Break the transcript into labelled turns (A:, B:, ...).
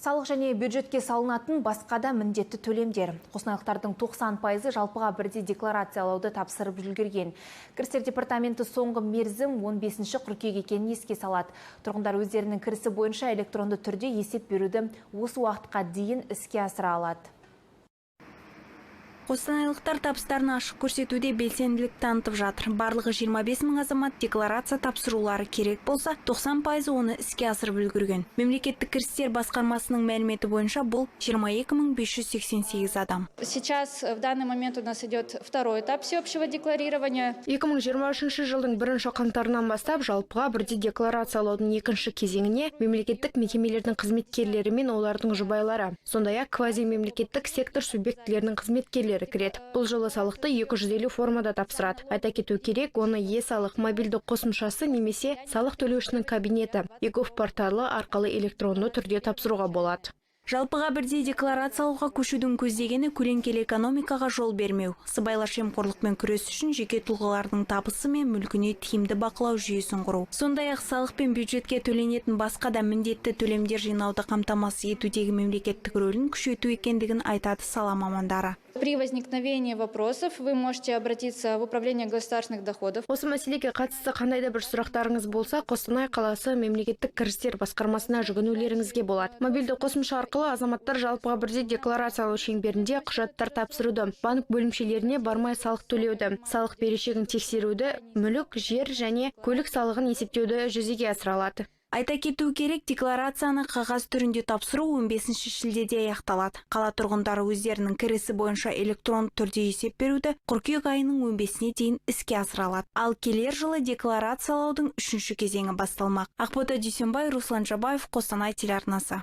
A: Салық және бюджетке салынатын басқа да міндетті төлемдер. Қостанайлықтардың 90% жалпыға бірдей декларациялауды тапсырып үлгерген. Кірістер департаменті соңғы мерзім 15 қыркүйек екенін еске салады. Тұрғындар өздерінің кірісі бойынша электронды түрде есеп беруді осы уақытқа дейін іске асыра алады.
B: Қостанайлықтар табыстарын ашық көрсетуде белсенділік танытып жатыр. Барлығы 25 мың азамат декларация тапсырулары керек болса, 90% оны іске асырып үлгерген. Мемлекеттік кірістер басқармасының мәліметі бойынша бұл 22 588 адам.
C: Сейчас в данный момент у нас идет второй этап всеобщего декларирования.
D: 2023 жылдың 1 қаңтарынан бастап жалпыға бірдей декларациялаудың екінші кезеңіне мемлекеттік мекемелердің қызметкерлері мен олардың жұбайлары, сондай-ақ квазимемлекеттік сектор субъектілерінің қызметкерлері кіреді. Бұл жылы салықты 250 формада тапсырады. Айта кету керек, оны е-салық мобильді қосымшасы немесе салық төлеушінің кабинеті ЕГОВ порталы арқылы электронды түрде тапсыруға болады.
B: Жалпыға бірдей декларациялауға көшудің көздегені көлеңкелі экономикаға жол бермеу. Сыбайлас жемқорлықпен күрес үшін жеке тұлғалардың табысы мен мүлкіне тиімді бақылау жүйесін құру. Сондай-ақ салық пен бюджетке төленетін басқа да міндетті төлемдер жинауды қамтамасыз етудегі мемлекеттік рөлін күшейту екендігін айтады сала мамандары.
C: При возникновении вопросов вы можете обратиться в управление государственных доходов.
D: Осы мәселеге қатысты қандай да бір сұрақтарыңыз болса, Қостанай қаласы мемлекеттік кірістер басқармасына жүгінулеріңізге болады. Мобильді қосымша арқылы азаматтар жалпыға бірдей декларациялау шеңберінде құжаттар тапсыруды, банк бөлімшелеріне бармай салық төлеуді, салық берешегін тексеруді, мүлік, жер және көлік салығын есептеуді жүзеге асыра алады.
B: Айта кету керек, декларацияны қағаз түрінде тапсыру 15 шілдеде аяқталады. Қала тұрғындары өздерінің кірісі бойынша электрон түрде есеп беруді қыркүйек айының 15-іне дейін іске асыра алады. Ал келер жылы декларациялаудың 3-ші кезеңі басталмақ. Ақбота Дүйсенбай, Руслан Жабаев, Қостанай телеарнасы.